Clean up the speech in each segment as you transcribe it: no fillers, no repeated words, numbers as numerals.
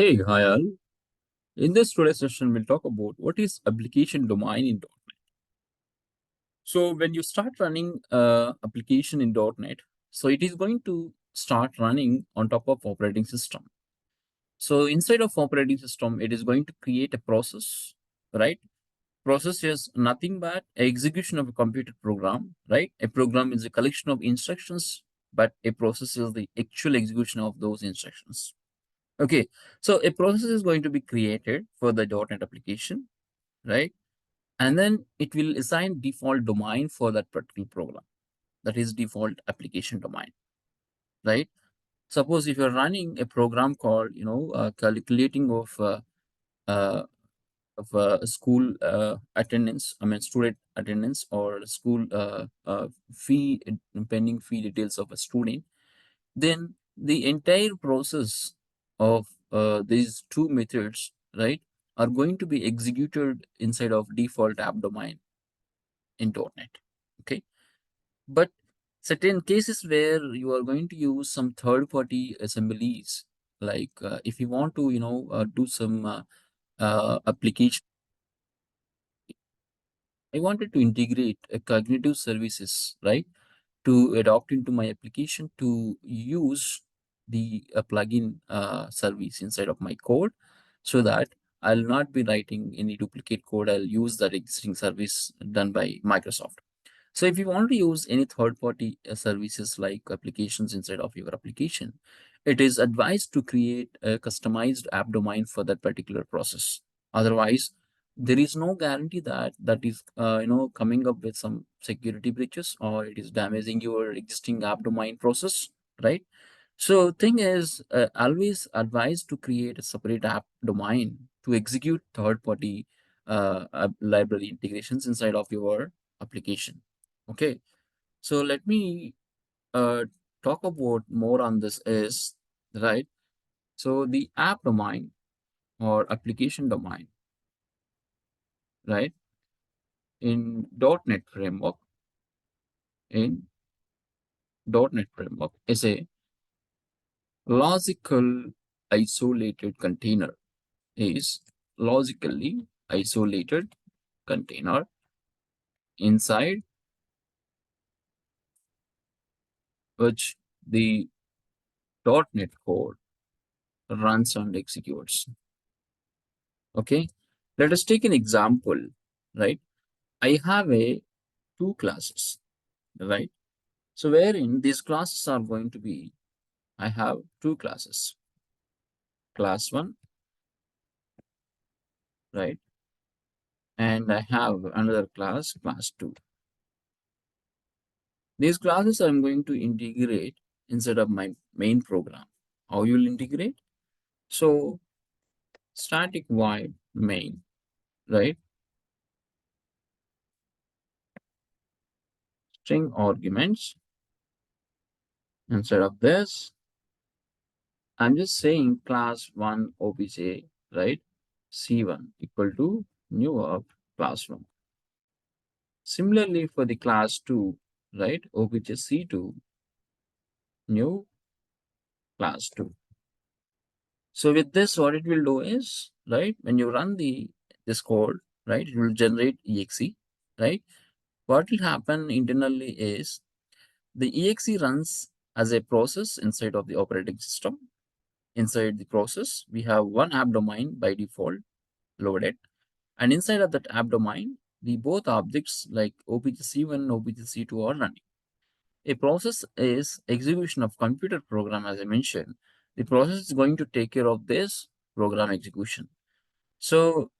Hi all. In this today's session, we'll talk about what is application domain in .NET. So when you start running application in .NET, so it is going to start running on top of operating system. So inside of operating system, it is going to create a process, right? Process is nothing but execution of a computer program, right? A program is a collection of instructions, but a process is the actual execution of those instructions. Okay, so a process is going to be created for the .NET application, right? And then it will assign default domain for that particular program. That is default application domain, right? Suppose if you're running a program called, calculating uh, of school attendance, I mean student attendance or school fee, pending fee details of a student, then the entire process of these two methods, right, are going to be executed inside of default app domain in .NET. Okay, but certain cases where you are going to use some third-party assemblies, like if you want to, do some application. I wanted to integrate a cognitive services, right, to adopt into my application to use the plugin service inside of my code so that I'll not be writing any duplicate code. I'll use that existing service done by Microsoft. So if you want to use any third-party services like applications inside of your application, it is advised to create a customized app domain for that particular process. Otherwise, there is no guarantee that that is coming up with some security breaches or it is damaging your existing app domain process, right? So thing is, always advised to create a separate app domain to execute third-party library integrations inside of your application. Okay, so let me uh, talk about more on this is, right. So the app domain or application domain, right, in .NET framework, in .NET framework is a logical isolated container, is logically isolated container inside which the .NET code runs and executes. Okay, let us take an example, right? I have a two classes, right? So wherein these classes are going to be, I have two classes, class one, right? And I have another class, class two. These classes I'm going to integrate instead of my main program. How you will integrate? So static void main, right? String arguments. Instead of this, I'm just saying class one obj, right? C1 equal to new of class one. Similarly, for the class 2, right, obj C2 new class 2. So with this, what it will do is, right, when you run this code, right, it will generate exe, right? What will happen internally is the exe runs as a process inside of the operating system. Inside the process, we have one app domain by default loaded, and inside of that app domain, the both objects like obj_c1 and obj_c2 are running. A process is execution of computer program, as I mentioned. The process is going to take care of this program execution. So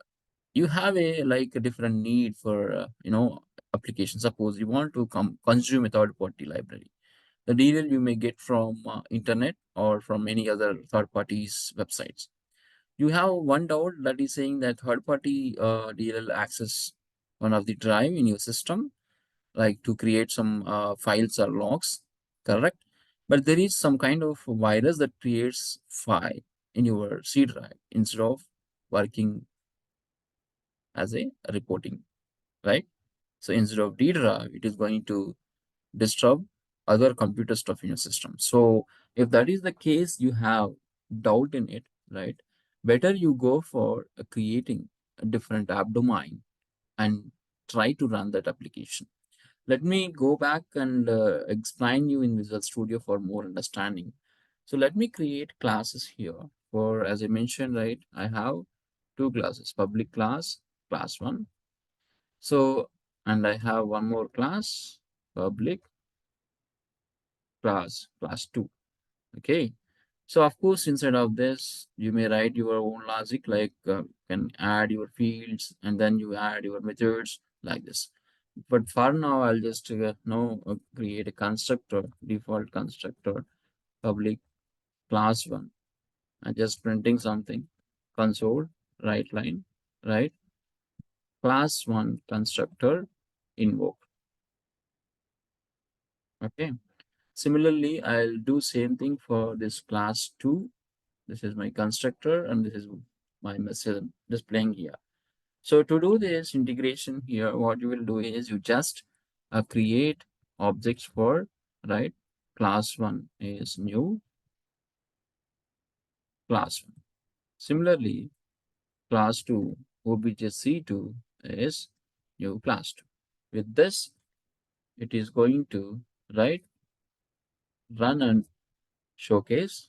you have a different need for application. Suppose you want to consume a third party library. The DLL you may get from internet or from any other third parties websites. You have one doubt that is saying that third party DLL access one of the drive in your system, like to create some files or logs, correct? But there is some kind of virus that creates file in your C drive instead of working as a reporting, right? So instead of D drive, it is going to disturb other computer stuff in your system. So if that is the case, you have doubt in it, right? Better you go for creating a different app domain and try to run that application. Let me go back and explain you in Visual Studio for more understanding. So let me create classes here. For, as I mentioned, right, I have two classes, public class, class one. So, and I have one more class, public class, class two. Okay. So of course, inside of this, you may write your own logic, like can add your fields and then you add your methods like this. But for now, I'll just now create a constructor, default constructor, public class one. I'm just printing something, console, right line, right? Class one constructor invoke. Okay. Similarly, I'll do same thing for this class two. This is my constructor and this is my message displaying here. So to do this integration here, what you will do is you just create objects for, right? Class one is new class one. Similarly, class two, obj C2 is new class two. With this, it is going to, right, run and showcase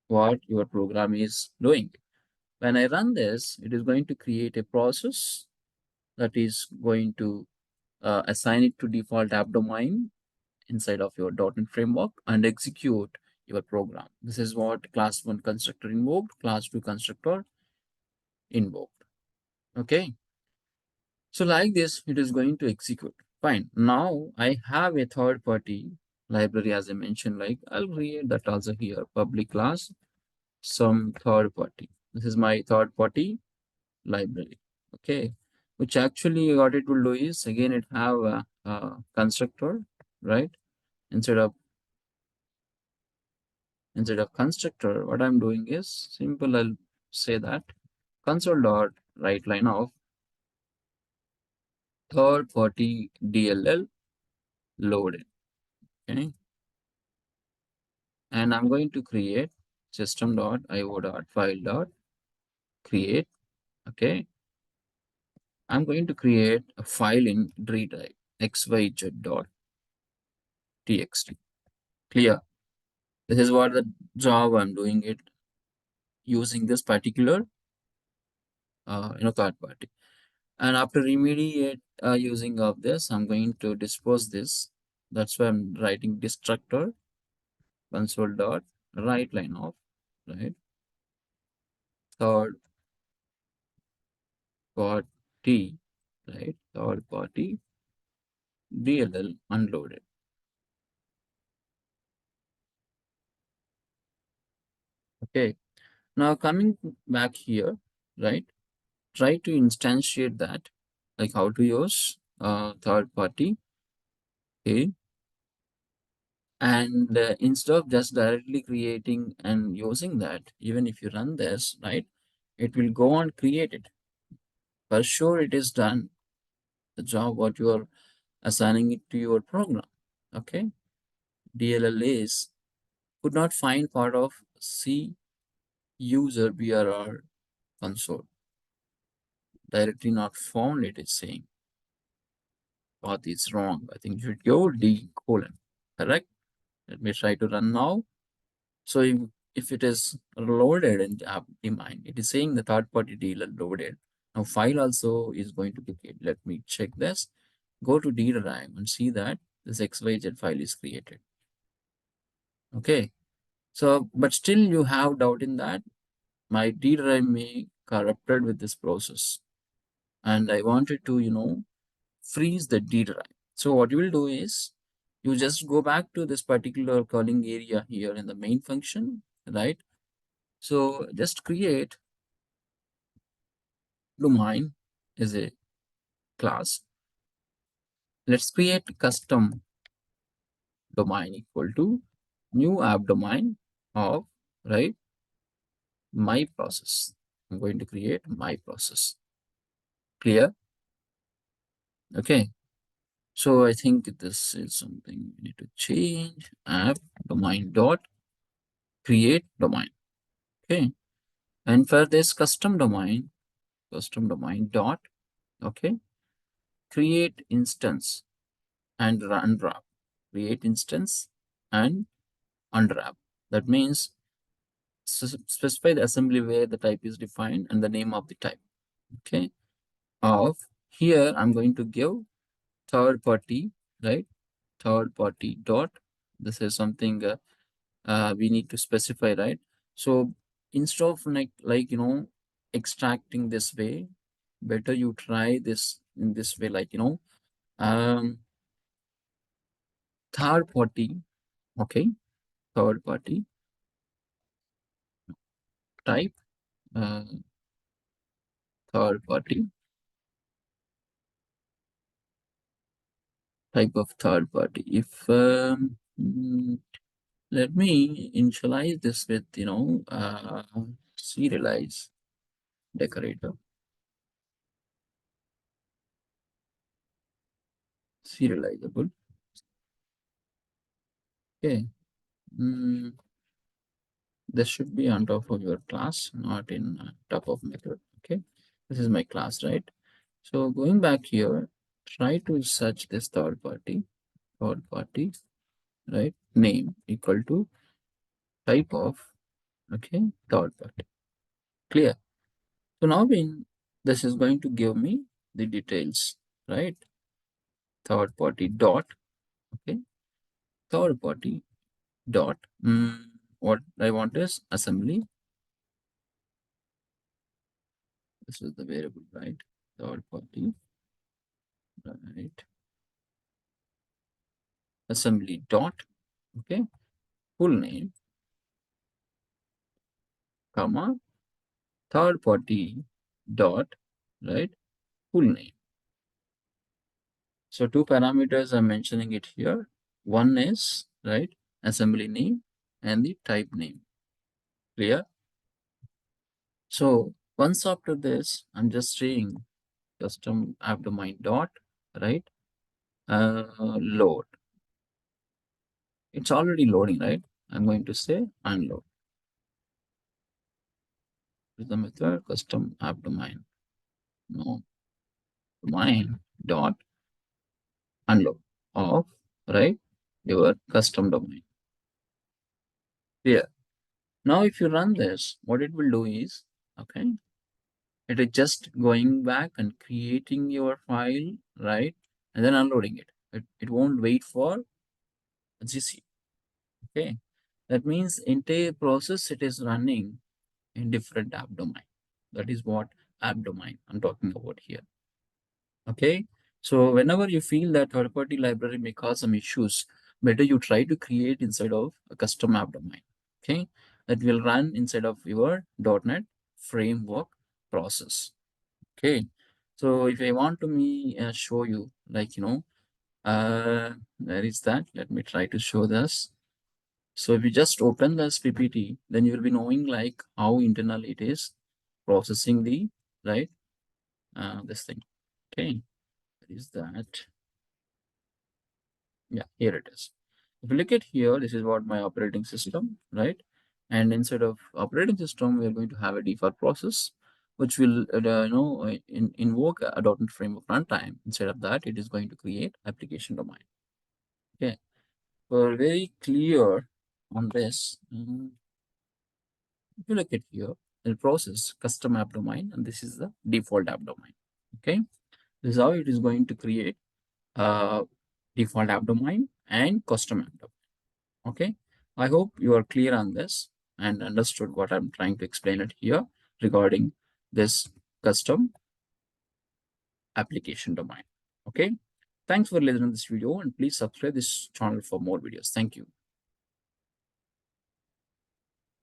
what your program is doing. When I run this, it is going to create a process that is going to assign it to default app domain inside of your .NET framework and execute your program. This is what class 1 constructor invoked, class 2 constructor invoked. Okay. So like this, it is going to execute. Fine. Now I have a third party library as I mentioned, like I'll create that also here, public class, some third party. This is my third party library. Okay. Which actually what it will do is again, it have a constructor, right? Instead of constructor, what I'm doing is simple. I'll say that console dot write line of third party DLL loaded. Okay. And I'm going to create system dot io dot file dot create. Okay. I'm going to create a file in D drive xyz dot txt. Clear. This is what the job I'm doing it using this particular third party. And after remediate using of this, I'm going to dispose this. That's why I'm writing destructor console dot write line of, right, third party, right, third party DLL unloaded. Okay. Now coming back here, right, try to instantiate that, like how to use third party. Okay. And instead of just directly creating and using that, even if you run this, right, it will go and create it. For sure, it is done. The job what you are assigning it to your program. Okay. DLL is could not find part of C user BRR console. Directly not found, it is saying. Path is wrong. I think you should go D colon. Correct? Let me try to run now. So if it is loaded in the app daemon, it is saying the third party dealer loaded. Now file also is going to be created. Let me check this. Go to D drive and see that this XYZ file is created. Okay. So, but still you have doubt in that my D drive may corrupted with this process. And I wanted to, freeze the D drive. So what you will do is you just go back to this particular calling area here in the main function, right? So just create domain is a class. Let's create custom domain equal to new app domain of, right, my process. I'm going to create my process. Clear? Okay. So I think this is something we need to change. App domain dot create domain. Okay. And for this custom domain dot, okay, create instance and unwrap. Create instance and unwrap. That means specify the assembly where the type is defined and the name of the type. Okay. Of here, I'm going to give third party, right? Third party dot. This is something we need to specify, right? So instead of extracting this way, better you try this in this way, um, third party, okay, third party type, uh, third party type of third party. If let me initialize this with serialize decorator, serializable. Okay. Mm, this should be on top of your class, not in top of method. Okay. This is my class, right? So going back here, try to search this third party, right? Name equal to type of, okay, third party. Clear. So now in this is going to give me the details, right? Third party dot, okay, third party dot. What I want is assembly. This is the variable, right? Third party, right? Assembly dot, okay, full name, comma, third party dot, right? Full name. So two parameters I'm mentioning it here. One is, right, assembly name and the type name. Clear? So once after this, I'm just saying custom app domain dot, right? Load. It's already loading, right? I'm going to say unload. With the method custom app domain. No, domain dot unload of, right, your custom domain. Here. Now if you run this, what it will do is, okay, it is just going back and creating your file, right? And then unloading it. It won't wait for GC. Okay. That means entire process it is running in different app domain. That is what app domain I'm talking about here. Okay. So whenever you feel that third-party library may cause some issues, better you try to create inside of a custom app domain. Okay. That will run inside of your .NET framework process. Okay. So if I want to show you, where is that? Let me try to show this. So if you just open this PPT, then you will be knowing like how internal it is processing the, right, this thing. Okay. Where is that? Yeah, here it is. If you look at here, this is what my operating system, right? And instead of operating system, we are going to have a default process, which will, invoke a .NET Framework runtime. Instead of that, it is going to create application domain. Okay, we're very clear on this. If you look at here, the process custom app domain, and this is the default app domain. Okay, this is how it is going to create default app domain and custom app domain. Okay, I hope you are clear on this and understood what I'm trying to explain it here regarding this custom application domain. Okay, thanks for listening to this video and please subscribe this channel for more videos. Thank you.